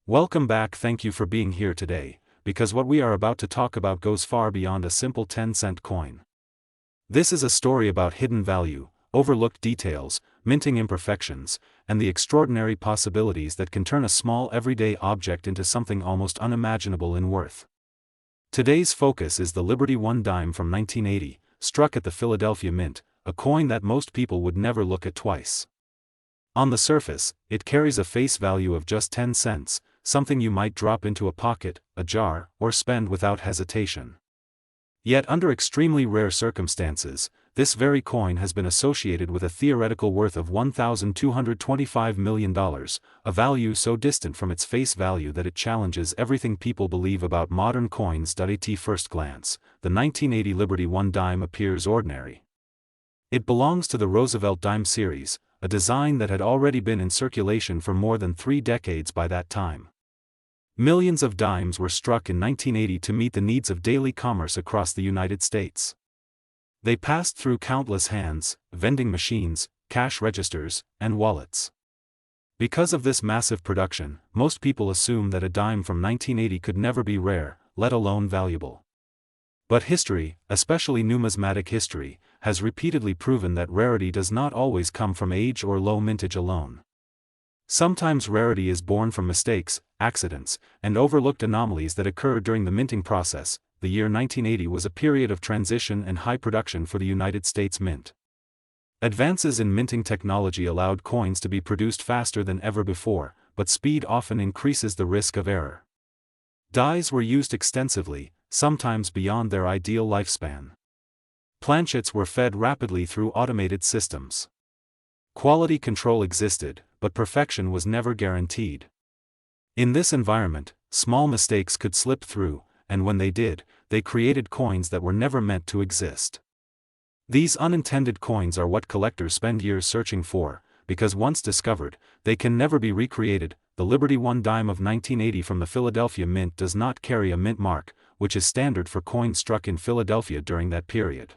Welcome back. Thank you for being here today, because what we are about to talk about goes far beyond a simple 10-cent coin. This is a story about hidden value, overlooked details, minting imperfections, and the extraordinary possibilities that can turn a small everyday object into something almost unimaginable in worth. Today's focus is the Liberty 1 dime from 1980, struck at the Philadelphia Mint, a coin that most people would never look at twice. On the surface, it carries a face value of just 10 cents, something you might drop into a pocket, a jar, or spend without hesitation. Yet under extremely rare circumstances, this very coin has been associated with a theoretical worth of $1,225 million, a value so distant from its face value that it challenges everything people believe about modern coins. At first glance, the 1980 Liberty 1 dime appears ordinary. It belongs to the Roosevelt dime series, a design that had already been in circulation for more than 3 decades by that time. Millions of dimes were struck in 1980 to meet the needs of daily commerce across the United States. They passed through countless hands, vending machines, cash registers, and wallets. Because of this massive production, most people assume that a dime from 1980 could never be rare, let alone valuable. But history, especially numismatic history, has repeatedly proven that rarity does not always come from age or low mintage alone. Sometimes rarity is born from mistakes, accidents, and overlooked anomalies that occur during the minting process. The year 1980 was a period of transition and high production for the United States Mint. Advances in minting technology allowed coins to be produced faster than ever before, but speed often increases the risk of error. Dies were used extensively, sometimes beyond their ideal lifespan. Planchets were fed rapidly through automated systems. Quality control existed, but perfection was never guaranteed. In this environment, small mistakes could slip through, and when they did, they created coins that were never meant to exist. These unintended coins are what collectors spend years searching for, because once discovered, they can never be recreated. The Liberty 1 dime of 1980 from the Philadelphia Mint does not carry a mint mark, which is standard for coins struck in Philadelphia during that period.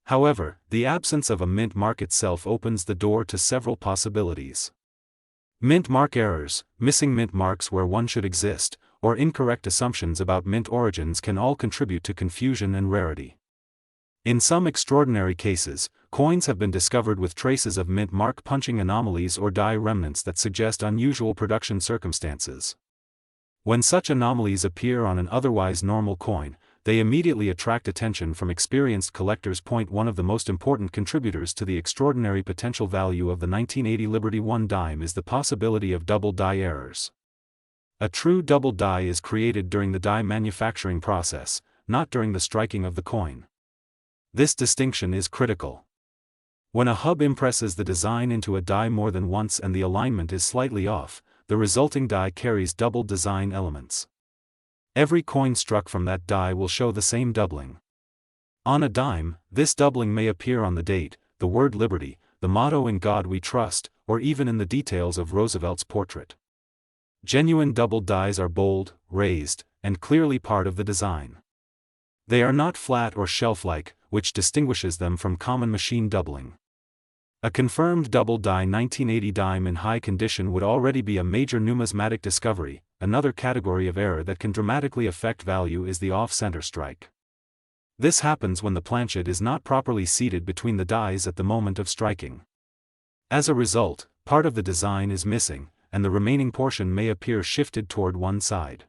However, the absence of a mint mark itself opens the door to several possibilities. Mint mark errors, missing mint marks where one should exist, or incorrect assumptions about mint origins can all contribute to confusion and rarity. In some extraordinary cases, coins have been discovered with traces of mint mark punching anomalies or die remnants that suggest unusual production circumstances. When such anomalies appear on an otherwise normal coin, they immediately attract attention from experienced collectors. One of the most important contributors to the extraordinary potential value of the 1980 Liberty 1 dime is the possibility of double die errors. A true double die is created during the die manufacturing process, not during the striking of the coin. This distinction is critical. When a hub impresses the design into a die more than once and the alignment is slightly off, the resulting die carries double design elements. Every coin struck from that die will show the same doubling. On a dime, this doubling may appear on the date, the word Liberty, the motto "In God We Trust," or even in the details of Roosevelt's portrait. Genuine double dies are bold, raised, and clearly part of the design. They are not flat or shelf-like, which distinguishes them from common machine doubling. A confirmed double die 1980 dime in high condition would already be a major numismatic discovery. Another category of error that can dramatically affect value is the off-center strike. This happens when the planchet is not properly seated between the dies at the moment of striking. As a result, part of the design is missing, and the remaining portion may appear shifted toward one side.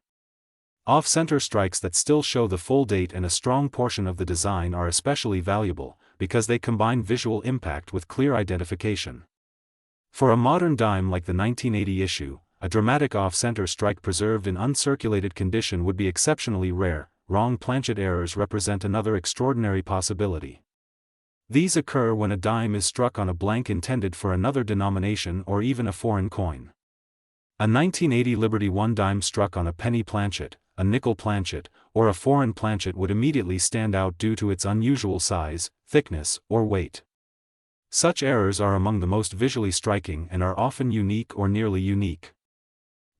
Off-center strikes that still show the full date and a strong portion of the design are especially valuable, because they combine visual impact with clear identification. For a modern dime like the 1980 issue, a dramatic off-center strike preserved in uncirculated condition would be exceptionally rare. Wrong planchet errors represent another extraordinary possibility. These occur when a dime is struck on a blank intended for another denomination or even a foreign coin. A 1980 Liberty 1 dime struck on a penny planchet, a nickel planchet, or a foreign planchet would immediately stand out due to its unusual size, thickness, or weight. Such errors are among the most visually striking and are often unique or nearly unique.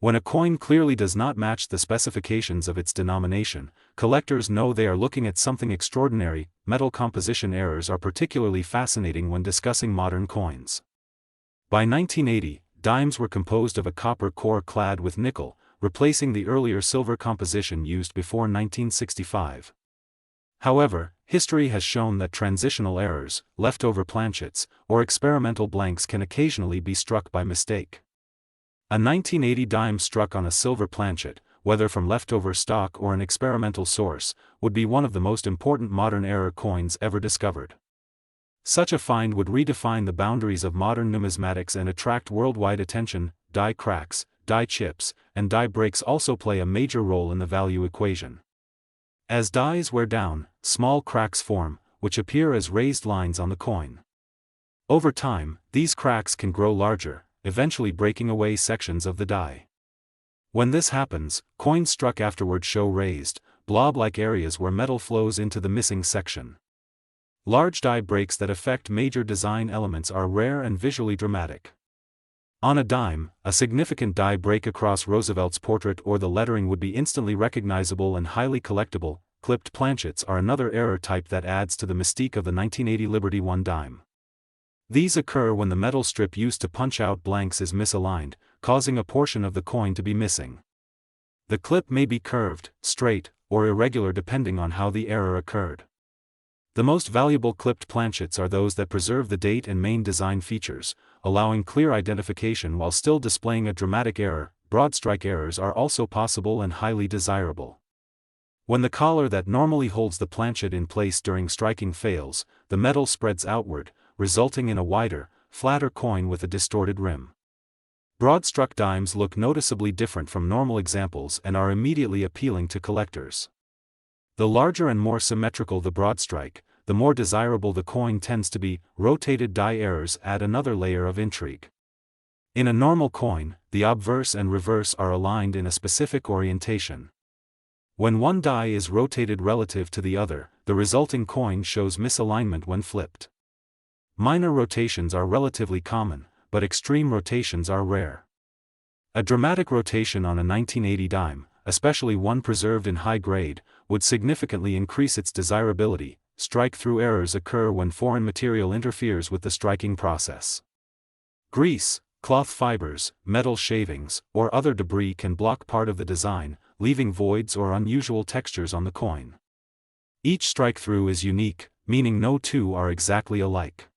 When a coin clearly does not match the specifications of its denomination, collectors know they are looking at something extraordinary. Metal composition errors are particularly fascinating when discussing modern coins. By 1980, dimes were composed of a copper core clad with nickel, replacing the earlier silver composition used before 1965. However, history has shown that transitional errors, leftover planchets, or experimental blanks can occasionally be struck by mistake. A 1980 dime struck on a silver planchet, whether from leftover stock or an experimental source, would be one of the most important modern error coins ever discovered. Such a find would redefine the boundaries of modern numismatics and attract worldwide attention. Die cracks, die chips, and die breaks also play a major role in the value equation. As dies wear down, small cracks form, which appear as raised lines on the coin. Over time, these cracks can grow larger, eventually breaking away sections of the die. When this happens, coins struck afterward show raised, blob-like areas where metal flows into the missing section. Large die breaks that affect major design elements are rare and visually dramatic. On a dime, a significant die break across Roosevelt's portrait or the lettering would be instantly recognizable and highly collectible. Clipped planchets are another error type that adds to the mystique of the 1980 Liberty One dime. These occur when the metal strip used to punch out blanks is misaligned, causing a portion of the coin to be missing. The clip may be curved, straight, or irregular depending on how the error occurred. The most valuable clipped planchets are those that preserve the date and main design features, allowing clear identification while still displaying a dramatic error. Broad strike errors are also possible and highly desirable. When the collar that normally holds the planchet in place during striking fails, the metal spreads outward, resulting in a wider, flatter coin with a distorted rim. Broad-struck dimes look noticeably different from normal examples and are immediately appealing to collectors. The larger and more symmetrical the broad strike, the more desirable the coin tends to be. Rotated die errors add another layer of intrigue. In a normal coin, the obverse and reverse are aligned in a specific orientation. When one die is rotated relative to the other, the resulting coin shows misalignment when flipped. Minor rotations are relatively common, but extreme rotations are rare. A dramatic rotation on a 1980 dime, especially one preserved in high grade, would significantly increase its desirability. Strike-through errors occur when foreign material interferes with the striking process. Grease, cloth fibers, metal shavings, or other debris can block part of the design, leaving voids or unusual textures on the coin. Each strike-through is unique, meaning no two are exactly alike.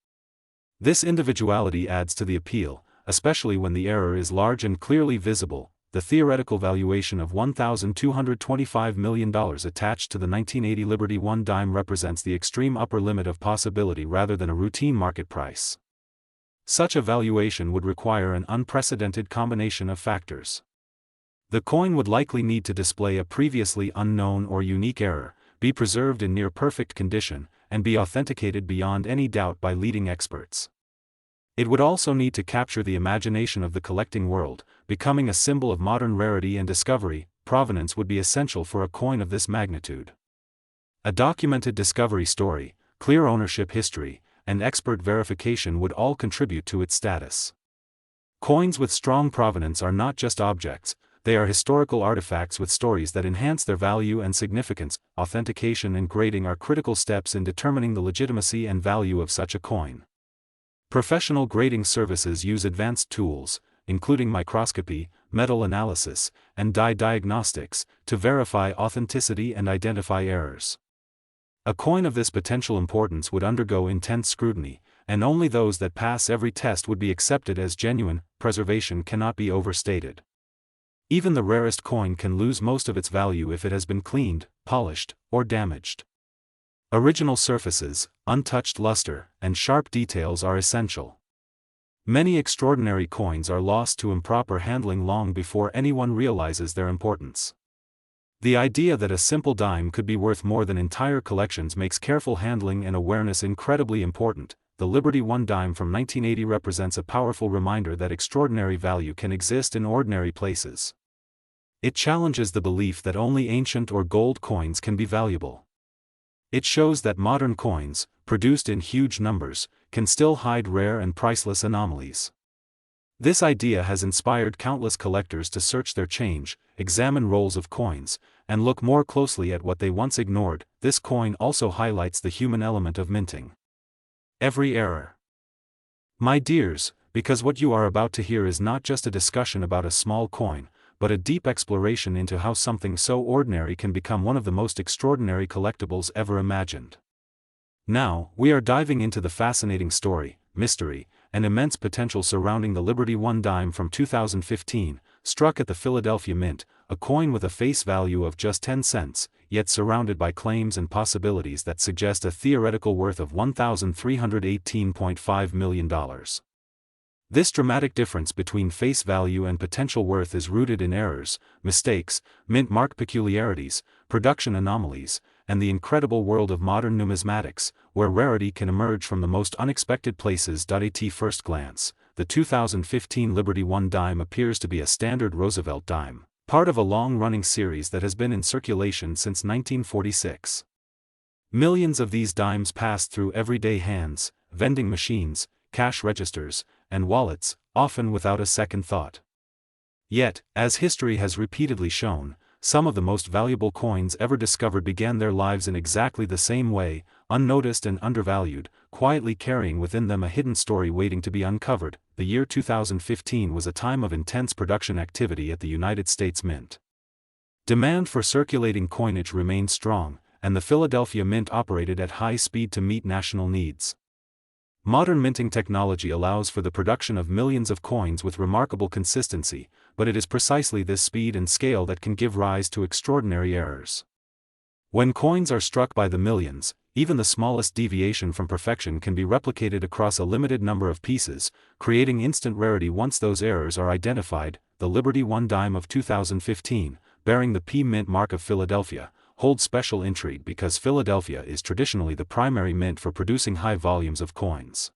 This individuality adds to the appeal, especially when the error is large and clearly visible. The theoretical valuation of $1,225 million attached to the 1980 Liberty One dime represents the extreme upper limit of possibility rather than a routine market price. Such a valuation would require an unprecedented combination of factors. The coin would likely need to display a previously unknown or unique error, be preserved in near-perfect condition, and be authenticated beyond any doubt by leading experts. It would also need to capture the imagination of the collecting world, becoming a symbol of modern rarity and discovery. Provenance would be essential for a coin of this magnitude. A documented discovery story, clear ownership history, and expert verification would all contribute to its status. Coins with strong provenance are not just objects, they are historical artifacts with stories that enhance their value and significance. Authentication and grading are critical steps in determining the legitimacy and value of such a coin. Professional grading services use advanced tools, including microscopy, metal analysis, and die diagnostics, to verify authenticity and identify errors. A coin of this potential importance would undergo intense scrutiny, and only those that pass every test would be accepted as genuine. Preservation cannot be overstated. Even the rarest coin can lose most of its value if it has been cleaned, polished, or damaged. Original surfaces, untouched luster, and sharp details are essential. Many extraordinary coins are lost to improper handling long before anyone realizes their importance. The idea that a simple dime could be worth more than entire collections makes careful handling and awareness incredibly important. The Liberty One dime from 1980 represents a powerful reminder that extraordinary value can exist in ordinary places. It challenges the belief that only ancient or gold coins can be valuable. It shows that modern coins, produced in huge numbers, can still hide rare and priceless anomalies. This idea has inspired countless collectors to search their change, examine rolls of coins, and look more closely at what they once ignored. This coin also highlights the human element of minting. Every error. My dears, because what you are about to hear is not just a discussion about a small coin, but a deep exploration into how something so ordinary can become one of the most extraordinary collectibles ever imagined. Now, we are diving into the fascinating story, mystery, and immense potential surrounding the Liberty One dime from 2015, struck at the Philadelphia Mint, a coin with a face value of just 10 cents, yet surrounded by claims and possibilities that suggest a theoretical worth of $1,318.5 million. This dramatic difference between face value and potential worth is rooted in errors, mistakes, mint mark peculiarities, production anomalies, and the incredible world of modern numismatics, where rarity can emerge from the most unexpected places. At first glance, the 2015 Liberty One dime appears to be a standard Roosevelt dime, part of a long-running series that has been in circulation since 1946. Millions of these dimes passed through everyday hands, vending machines, cash registers, and wallets, often without a second thought. Yet, as history has repeatedly shown, some of the most valuable coins ever discovered began their lives in exactly the same way, unnoticed and undervalued, quietly carrying within them a hidden story waiting to be uncovered. The year 2015 was a time of intense production activity at the United States Mint. Demand for circulating coinage remained strong, and the Philadelphia Mint operated at high speed to meet national needs. Modern minting technology allows for the production of millions of coins with remarkable consistency, but it is precisely this speed and scale that can give rise to extraordinary errors. When coins are struck by the millions, even the smallest deviation from perfection can be replicated across a limited number of pieces, creating instant rarity once those errors are identified. The Liberty One dime of 2015, bearing the P Mint mark of Philadelphia, holds special intrigue because Philadelphia is traditionally the primary mint for producing high volumes of coins.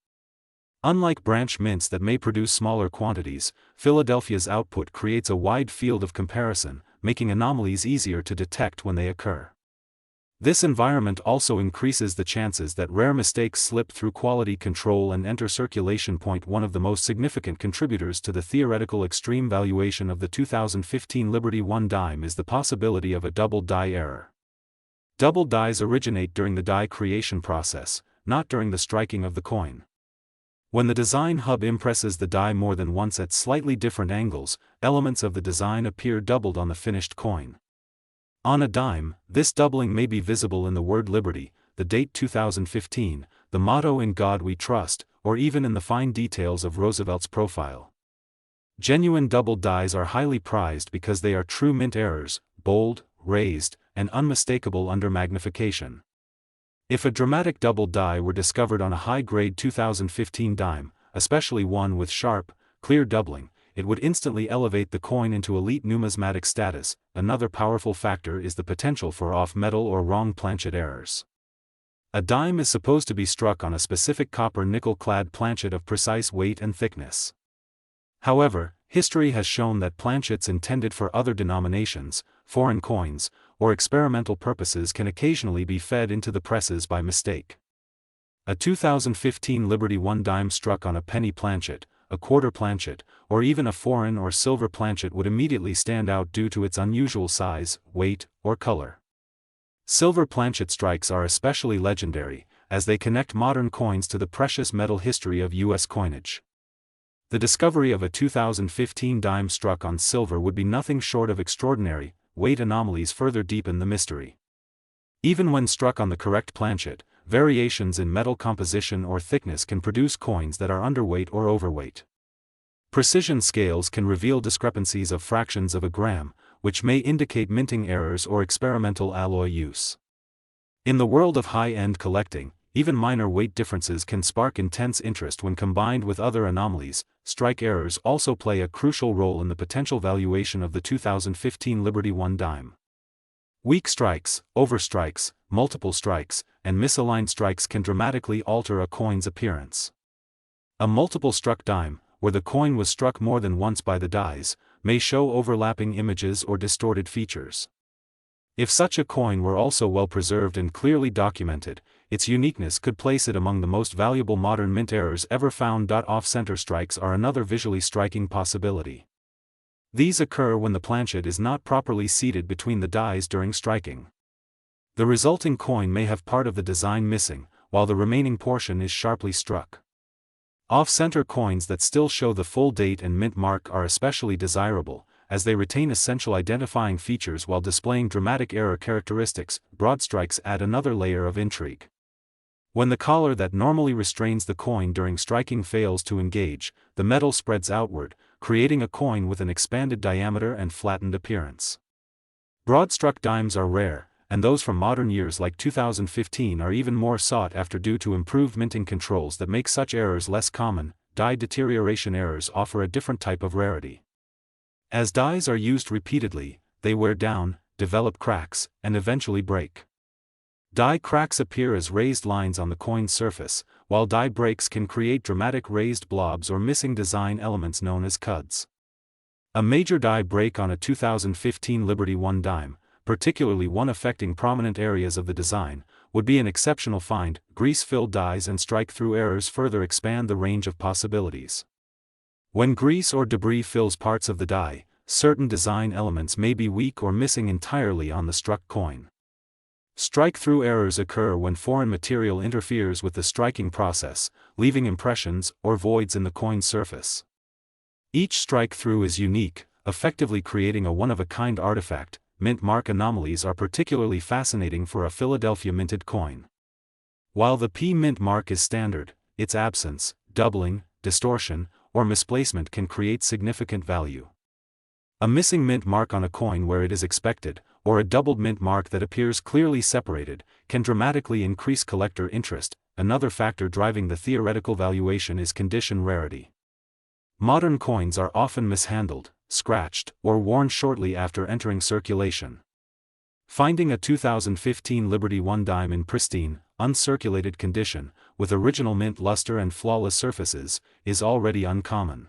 Unlike branch mints that may produce smaller quantities, Philadelphia's output creates a wide field of comparison, making anomalies easier to detect when they occur. This environment also increases the chances that rare mistakes slip through quality control and enter circulation. One of the most significant contributors to the theoretical extreme valuation of the 2015 Liberty One dime is the possibility of a double die error. Double dies originate during the die creation process, not during the striking of the coin. When the design hub impresses the die more than once at slightly different angles, elements of the design appear doubled on the finished coin. On a dime, this doubling may be visible in the word Liberty, the date 2015, the motto "In God We Trust," or even in the fine details of Roosevelt's profile. Genuine double dies are highly prized because they are true mint errors, bold, raised, and unmistakable under magnification. If a dramatic double die were discovered on a high-grade 2015 dime, especially one with sharp, clear doubling, it would instantly elevate the coin into elite numismatic status. Another powerful factor is the potential for off-metal or wrong planchet errors. A dime is supposed to be struck on a specific copper nickel-clad planchet of precise weight and thickness. However, history has shown that planchets intended for other denominations, foreign coins, or experimental purposes can occasionally be fed into the presses by mistake. A 2015 Liberty One dime struck on a penny planchet, a quarter planchet, or even a foreign or silver planchet would immediately stand out due to its unusual size, weight, or color. Silver planchet strikes are especially legendary, as they connect modern coins to the precious metal history of U.S. coinage. The discovery of a 2015 dime struck on silver would be nothing short of extraordinary. Weight anomalies further deepen the mystery. Even when struck on the correct planchet, variations in metal composition or thickness can produce coins that are underweight or overweight. Precision scales can reveal discrepancies of fractions of a gram, which may indicate minting errors or experimental alloy use. In the world of high-end collecting, even minor weight differences can spark intense interest when combined with other anomalies. Strike errors also play a crucial role in the potential valuation of the 2015 Liberty One dime. Weak strikes, overstrikes, multiple strikes, and misaligned strikes can dramatically alter a coin's appearance. A multiple-struck dime, where the coin was struck more than once by the dies, may show overlapping images or distorted features. If such a coin were also well preserved and clearly documented, its uniqueness could place it among the most valuable modern mint errors ever found. Off-center strikes are another visually striking possibility. These occur when the planchet is not properly seated between the dies during striking. The resulting coin may have part of the design missing, while the remaining portion is sharply struck. Off-center coins that still show the full date and mint mark are especially desirable, as they retain essential identifying features while displaying dramatic error characteristics. Broad strikes add another layer of intrigue. When the collar that normally restrains the coin during striking fails to engage, the metal spreads outward, creating a coin with an expanded diameter and flattened appearance. Broad-struck dimes are rare, and those from modern years like 2015 are even more sought after due to improved minting controls that make such errors less common. Die deterioration errors offer a different type of rarity. As dies are used repeatedly, they wear down, develop cracks, and eventually break. Die cracks appear as raised lines on the coin's surface, while die breaks can create dramatic raised blobs or missing design elements known as cuds. A major die break on a 2015 Liberty 1 dime, particularly one affecting prominent areas of the design, would be an exceptional find. Grease-filled dies and strike-through errors further expand the range of possibilities. When grease or debris fills parts of the die, certain design elements may be weak or missing entirely on the struck coin. Strike-through errors occur when foreign material interferes with the striking process, leaving impressions or voids in the coin's surface. Each strike-through is unique, effectively creating a one-of-a-kind artifact. Mint mark anomalies are particularly fascinating for a Philadelphia minted coin. While the P mint mark is standard, its absence, doubling, distortion, or misplacement can create significant value. A missing mint mark on a coin where it is expected, or a doubled mint mark that appears clearly separated, can dramatically increase collector interest. Another factor driving the theoretical valuation is condition rarity. Modern coins are often mishandled, scratched, or worn shortly after entering circulation. Finding a 2015 Liberty 1 dime in pristine, uncirculated condition, with original mint luster and flawless surfaces, is already uncommon.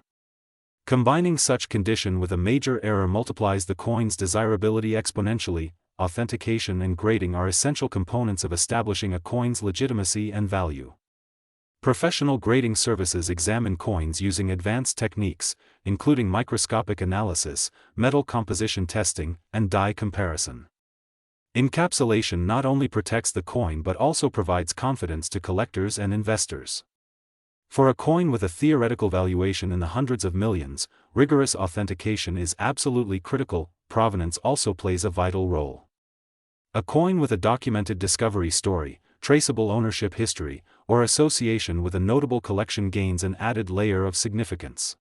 Combining such condition with a major error multiplies the coin's desirability exponentially. Authentication and grading are essential components of establishing a coin's legitimacy and value. Professional grading services examine coins using advanced techniques, including microscopic analysis, metal composition testing, and die comparison. Encapsulation not only protects the coin but also provides confidence to collectors and investors. For a coin with a theoretical valuation in the hundreds of millions, rigorous authentication is absolutely critical. Provenance also plays a vital role. A coin with a documented discovery story, traceable ownership history, or association with a notable collection gains an added layer of significance.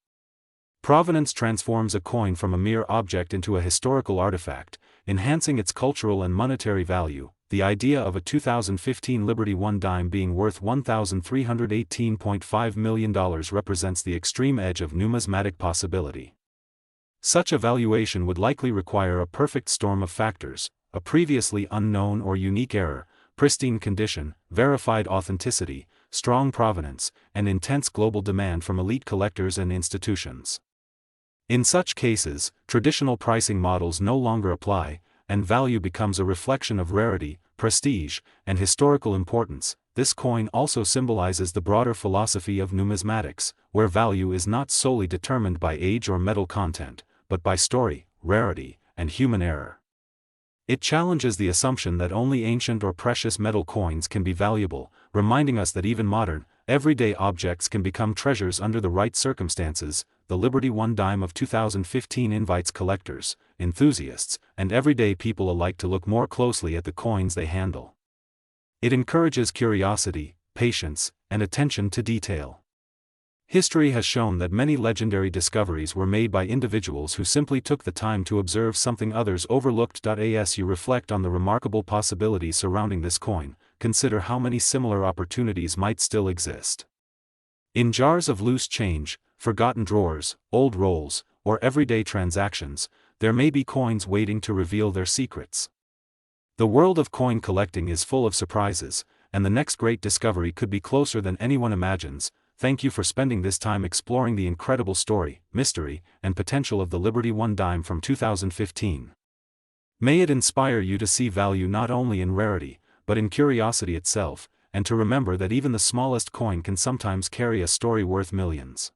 Provenance transforms a coin from a mere object into a historical artifact, enhancing its cultural and monetary value. The idea of a 2015 Liberty 1 dime being worth $1,318.5 million represents the extreme edge of numismatic possibility. Such a valuation would likely require a perfect storm of factors: a previously unknown or unique error, pristine condition, verified authenticity, strong provenance, and intense global demand from elite collectors and institutions. In such cases, traditional pricing models no longer apply, and value becomes a reflection of rarity, prestige, and historical importance. This coin also symbolizes the broader philosophy of numismatics, where value is not solely determined by age or metal content, but by story, rarity, and human error. It challenges the assumption that only ancient or precious metal coins can be valuable, reminding us that even modern, everyday objects can become treasures under the right circumstances. The Liberty 1 dime of 2015 invites collectors, enthusiasts, and everyday people alike to look more closely at the coins they handle. It encourages curiosity, patience, and attention to detail. History has shown that many legendary discoveries were made by individuals who simply took the time to observe something others overlooked. As you reflect on the remarkable possibilities surrounding this coin, consider how many similar opportunities might still exist. In jars of loose change, forgotten drawers, old rolls, or everyday transactions, there may be coins waiting to reveal their secrets. The world of coin collecting is full of surprises, and the next great discovery could be closer than anyone imagines. Thank you for spending this time exploring the incredible story, mystery, and potential of the Liberty 1 dime from 2015. May it inspire you to see value not only in rarity, but in curiosity itself, and to remember that even the smallest coin can sometimes carry a story worth millions.